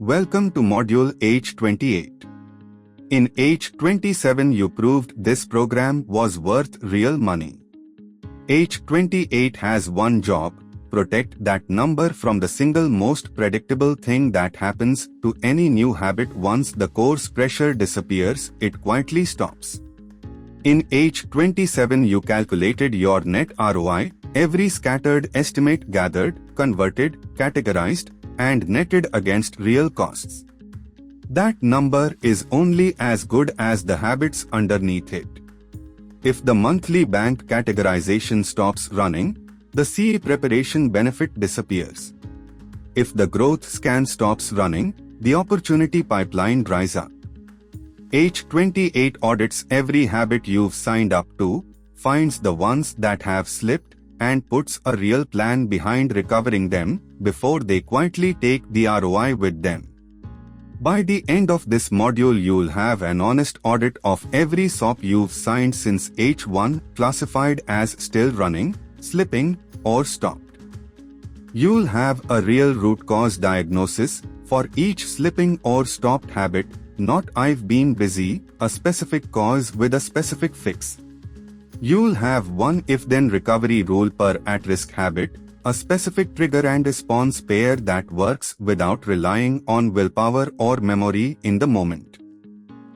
Welcome to Module H28. In H27 you proved this program was worth real money. H28 has one job: protect that number from the single most predictable thing that happens to any new habit. Once the course pressure disappears, it quietly stops. In H27 you calculated your net ROI, every scattered estimate gathered, converted, categorized, and netted against real costs. That number is only as good as the habits underneath it. If the monthly bank categorization stops running, the CE preparation benefit disappears. If the growth scan stops running, the opportunity pipeline dries up. H28 audits every habit you've signed up to, finds the ones that have slipped, and puts a real plan behind recovering them before they quietly take the ROI with them. By the end of this module you'll have an honest audit of every SOP you've signed since H1, classified as still running, slipping, or stopped. You'll have a real root cause diagnosis for each slipping or stopped habit, not "I've been busy," a specific cause with a specific fix. You'll have one if-then recovery rule per at-risk habit, a specific trigger and response pair that works without relying on willpower or memory in the moment.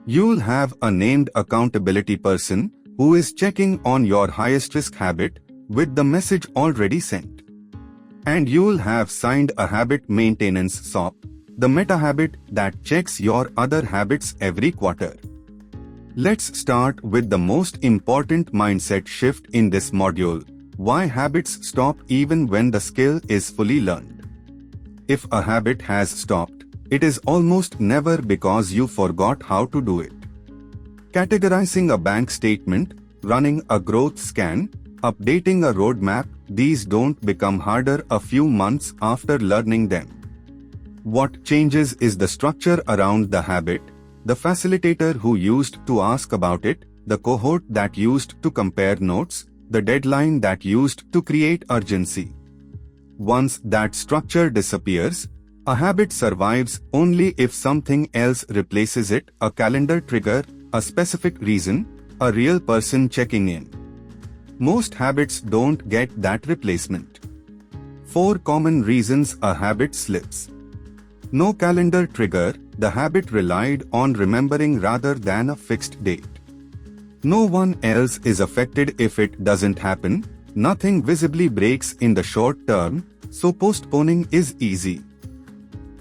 You'll have a named accountability person who is checking on your highest risk habit with the message already sent. And you'll have signed a habit maintenance SOP, the meta habit that checks your other habits every quarter. Let's start with the most important mindset shift in this module: why habits stop even when the skill is fully learned. If a habit has stopped, it is almost never because you forgot how to do it. Categorizing a bank statement, running a growth scan, updating a roadmap, these don't become harder a few months after learning them. What changes is the structure around the habit, the facilitator who used to ask about it, the cohort that used to compare notes, the deadline that used to create urgency. Once that structure disappears, a habit survives only if something else replaces it: a calendar trigger, a specific reason, a real person checking in. Most habits don't get that replacement. 4 common reasons a habit slips. No calendar trigger, the habit relied on remembering rather than a fixed date. No one else is affected if it doesn't happen, nothing visibly breaks in the short term, so postponing is easy.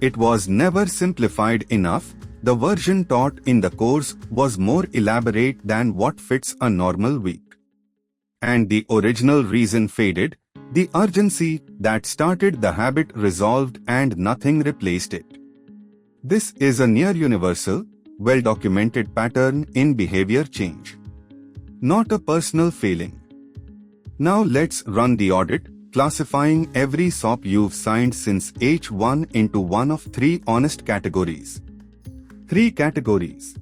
It was never simplified enough, the version taught in the course was more elaborate than what fits a normal week. And the original reason faded, the urgency that started the habit resolved and nothing replaced it. This is a near universal, well-documented pattern in behavior change. Not a personal failing. Now let's run the audit, classifying every SOP you've signed since H1 into one of 3 honest categories. 3 categories.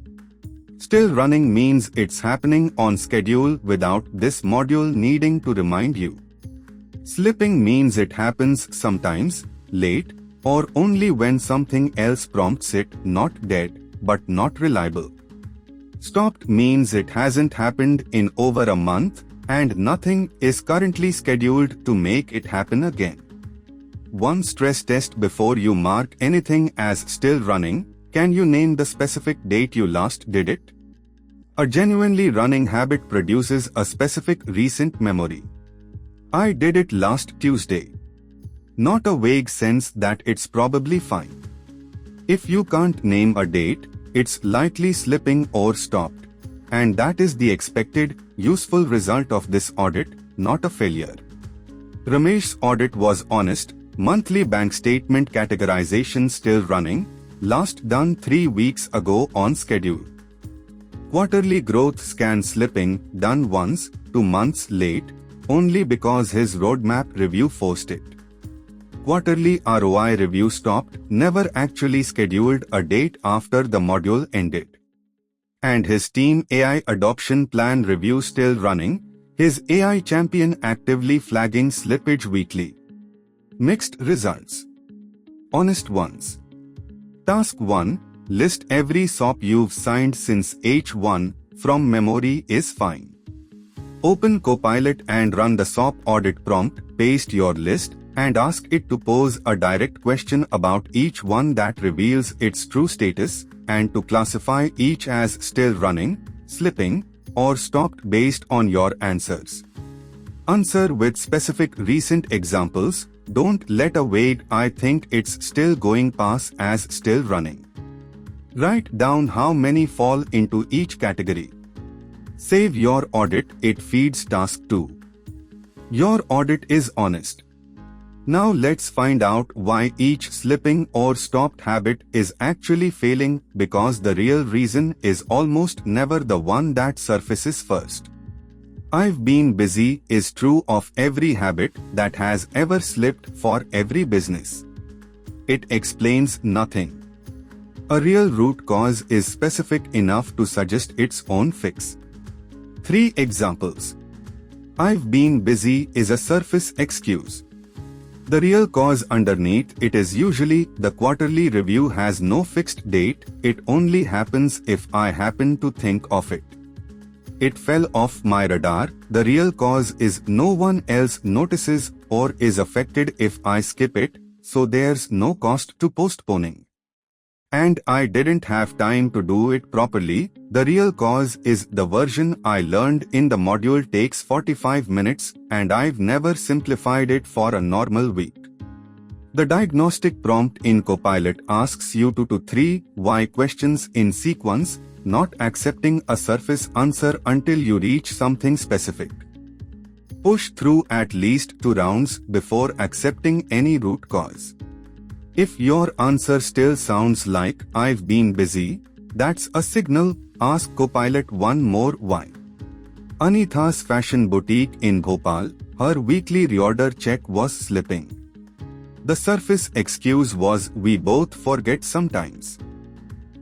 Still running means it's happening on schedule without this module needing to remind you. Slipping means it happens sometimes, late, or only when something else prompts it, not dead, but not reliable. Stopped means it hasn't happened in over a month, and nothing is currently scheduled to make it happen again. One stress test before you mark anything as still running: can you name the specific date you last did it? A genuinely running habit produces a specific recent memory. I did it last Tuesday. Not a vague sense that it's probably fine. If you can't name a date, it's likely slipping or stopped. And that is the expected, useful result of this audit, not a failure. Ramesh's audit was honest: monthly bank statement categorization still running, last done 3 weeks ago on schedule. Quarterly growth scan slipping, done once, 2 months late, only because his roadmap review forced it. Quarterly ROI review stopped, never actually scheduled a date after the module ended. And his team AI adoption plan review still running, his AI champion actively flagging slippage weekly. Mixed results. Honest ones. Task 1. List every SOP you've signed since H1 from memory is fine. Open Copilot and run the SOP audit prompt, paste your list, and ask it to pose a direct question about each one that reveals its true status, and to classify each as still running, slipping, or stopped based on your answers. Answer with specific recent examples. Don't let a vague "I think it's still going" pass as still running. Write down how many fall into each category. Save your audit, it feeds task 2. Your audit is honest. Now let's find out why each slipping or stopped habit is actually failing, because the real reason is almost never the one that surfaces first. "I've been busy" is true of every habit that has ever slipped for every business. It explains nothing. A real root cause is specific enough to suggest its own fix. 3 examples. "I've been busy" is a surface excuse. The real cause underneath it is usually the quarterly review has no fixed date, it only happens if I happen to think of it. It fell off my radar. The real cause is no one else notices or is affected if I skip it, so there's no cost to postponing. And I didn't have time to do it properly. The real cause is the version I learned in the module takes 45 minutes and I've never simplified it for a normal week. The diagnostic prompt in Copilot asks you to 3 why questions in sequence, not accepting a surface answer until you reach something specific. Push through at least 2 rounds before accepting any root cause. If your answer still sounds like "I've been busy," that's a signal. Ask Copilot one more why. Anitha's fashion boutique in Bhopal, her weekly reorder check was slipping. The surface excuse was "we both forget sometimes."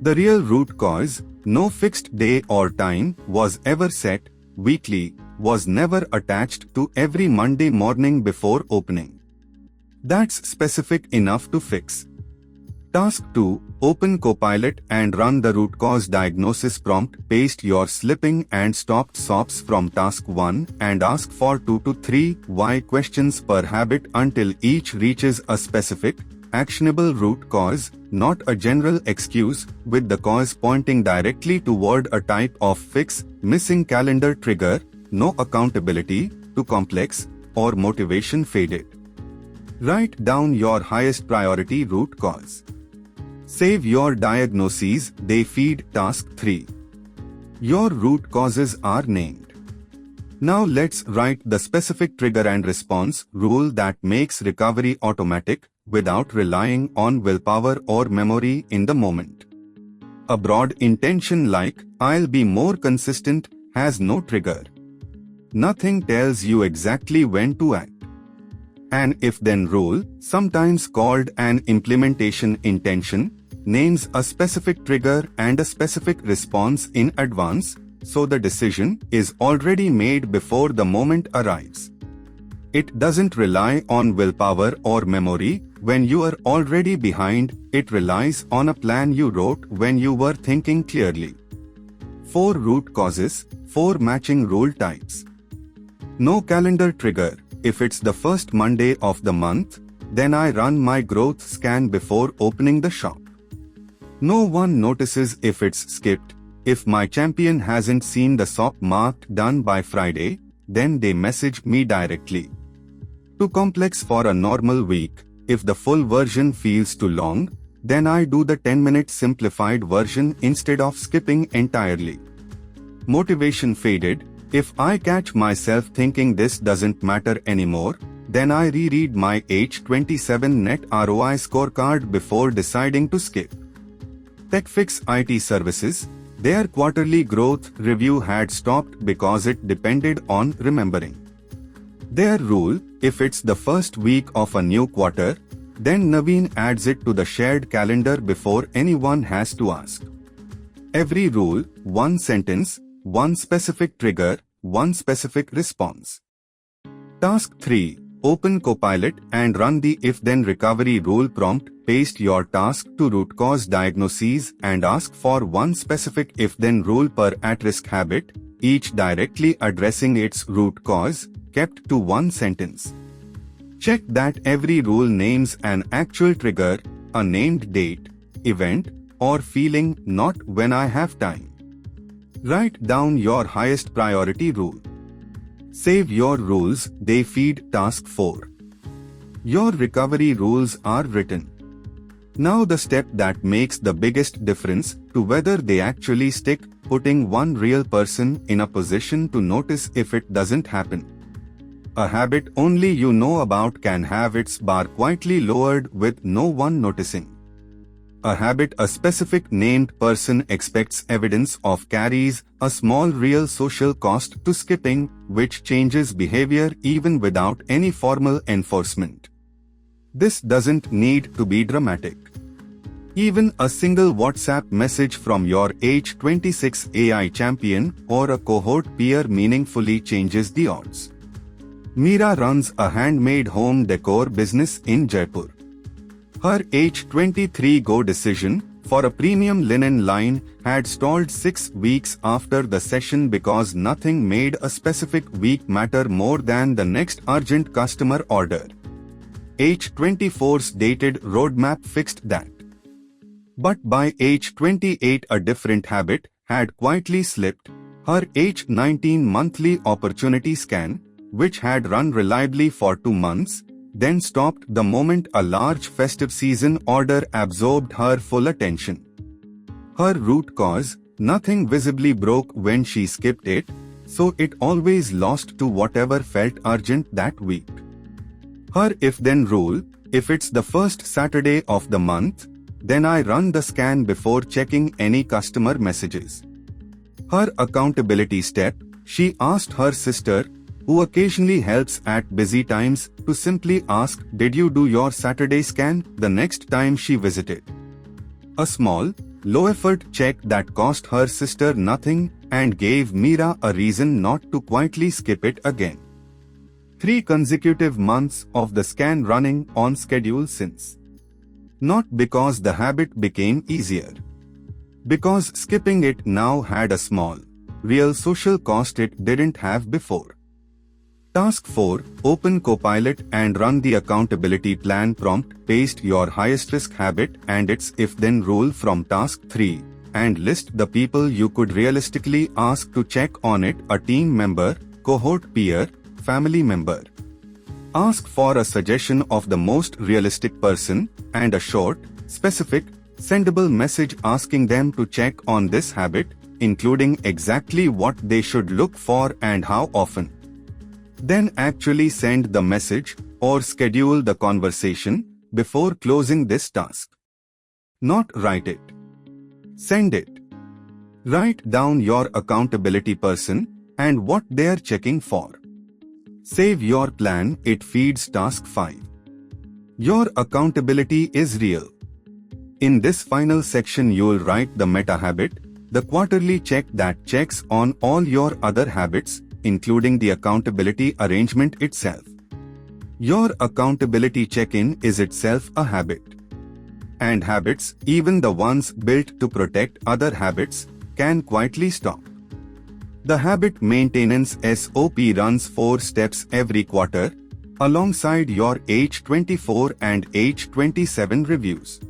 The real root cause, no fixed day or time was ever set, weekly, was never attached to every Monday morning before opening. That's specific enough to fix. Task 2. Open Copilot and run the root cause diagnosis prompt. Paste your slipping and stopped SOPs from task 1 and ask for 2 to 3 why questions per habit until each reaches a specific, actionable root cause, not a general excuse, with the cause pointing directly toward a type of fix. Missing calendar trigger, no accountability, too complex, or motivation faded. Write down your highest priority root cause. Save your diagnoses, they feed task 3. Your root causes are named. Now let's write the specific trigger and response rule that makes recovery automatic without relying on willpower or memory in the moment. A broad intention like "I'll be more consistent" has no trigger. Nothing tells you exactly when to act. An if-then rule, sometimes called an implementation intention, names a specific trigger and a specific response in advance, so the decision is already made before the moment arrives. It doesn't rely on willpower or memory when you are already behind, it relies on a plan you wrote when you were thinking clearly. 4 root causes, 4 matching rule types. No calendar trigger. If it's the first Monday of the month, then I run my growth scan before opening the shop. No one notices if it's skipped. If my champion hasn't seen the SOP marked done by Friday, then they message me directly. Too complex for a normal week. If the full version feels too long, then I do the 10-minute simplified version instead of skipping entirely. Motivation faded. If I catch myself thinking this doesn't matter anymore, then I reread my H28 net ROI scorecard before deciding to skip. TechFix IT Services, their quarterly growth review had stopped because it depended on remembering. Their rule, if it's the first week of a new quarter, then Naveen adds it to the shared calendar before anyone has to ask. Every rule, 1 sentence, 1 specific trigger, 1 specific response. Task 3. open Copilot and run the if-then recovery rule prompt. Paste your task to root cause diagnoses and ask for one specific if-then rule per at-risk habit, each directly addressing its root cause, kept to one sentence. Check that every rule names an actual trigger, a named date, event, or feeling, not when I have time. Write down your highest priority rule. Save your rules, they feed task 4. Your recovery rules are written. Now the step that makes the biggest difference to whether they actually stick, putting one real person in a position to notice if it doesn't happen. A habit only you know about can have its bar quietly lowered with no one noticing. A habit a specific named person expects evidence of carries a small real social cost to skipping, which changes behavior even without any formal enforcement. This doesn't need to be dramatic. Even a single WhatsApp message from your H26 AI champion or a cohort peer meaningfully changes the odds. Meera runs a handmade home decor business in Jaipur. Her H23 Go decision for a premium linen line had stalled 6 weeks after the session because nothing made a specific week matter more than the next urgent customer order. H24's dated roadmap fixed that. But by H28 a different habit had quietly slipped. Her H19 monthly opportunity scan, which had run reliably for 2 months, then stopped the moment a large festive season order absorbed her full attention. Her root cause, nothing visibly broke when she skipped it, so it always lost to whatever felt urgent that week. Her if-then rule, if it's the first Saturday of the month, then I run the scan before checking any customer messages. Her accountability step, she asked her sister, who occasionally helps at busy times, to simply ask, "Did you do your Saturday scan?" the next time she visited. A small, low-effort check that cost her sister nothing and gave Meera a reason not to quietly skip it again. 3 consecutive months of the scan running on schedule since. Not because the habit became easier. Because skipping it now had a small, real social cost it didn't have before. Task 4, open Copilot and run the accountability plan prompt. Paste your highest risk habit and its if-then rule from task 3, and list the people you could realistically ask to check on it: a team member, cohort peer, family member. Ask for a suggestion of the most realistic person, and a short, specific, sendable message asking them to check on this habit, including exactly what they should look for and how often. Then actually send the message or schedule the conversation before closing this task. Not write it. Send it. Write down your accountability person and what they are checking for. Save your plan, it feeds task 5. Your accountability is real. In this final section you'll write the meta habit, the quarterly check that checks on all your other habits, including the accountability arrangement itself. Your accountability check-in is itself a habit. And habits, even the ones built to protect other habits, can quietly stop. The habit maintenance SOP runs 4 steps every quarter, alongside your H24 and H27 reviews.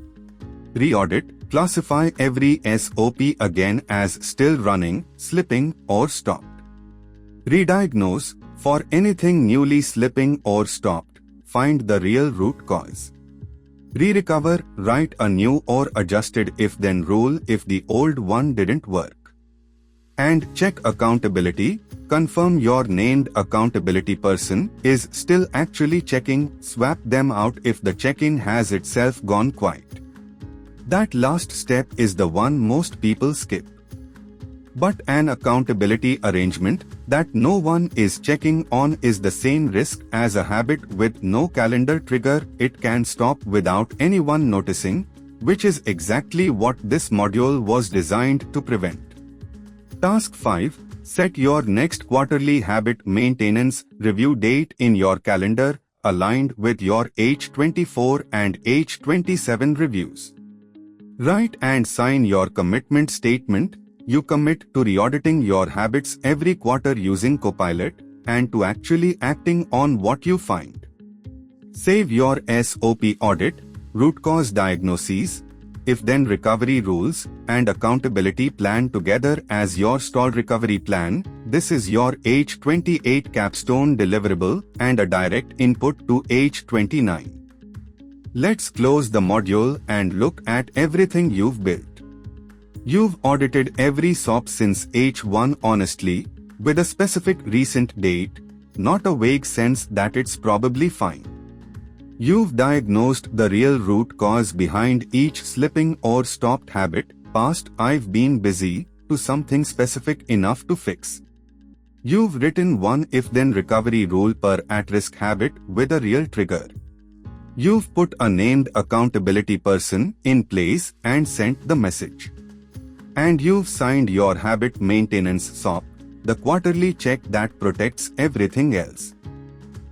Re-audit, classify every SOP again as still running, slipping, or stopped. Re-diagnose, for anything newly slipping or stopped, find the real root cause. Re-recover, write a new or adjusted if-then rule if the old one didn't work. And check accountability, confirm your named accountability person is still actually checking, swap them out if the check-in has itself gone quiet. That last step is the one most people skip. But an accountability arrangement that no one is checking on is the same risk as a habit with no calendar trigger. It can stop without anyone noticing, which is exactly what this module was designed to prevent. Task 5. Set your next quarterly habit maintenance review date in your calendar. aligned with your H24 and H27 reviews. Write and sign your commitment statement. You commit to re-auditing your habits every quarter using Copilot and to actually acting on what you find. Save your SOP audit, root cause diagnoses, if-then recovery rules, and accountability plan together as your stall recovery plan. This is your H28 capstone deliverable and a direct input to H29. Let's close the module and look at everything you've built. You've audited every SOP since H1 honestly, with a specific recent date, not a vague sense that it's probably fine. You've diagnosed the real root cause behind each slipping or stopped habit, past "I've been busy" to something specific enough to fix. You've written one if-then recovery rule per at-risk habit with a real trigger. You've put a named accountability person in place and sent the message. And you've signed your habit maintenance SOP, the quarterly check that protects everything else.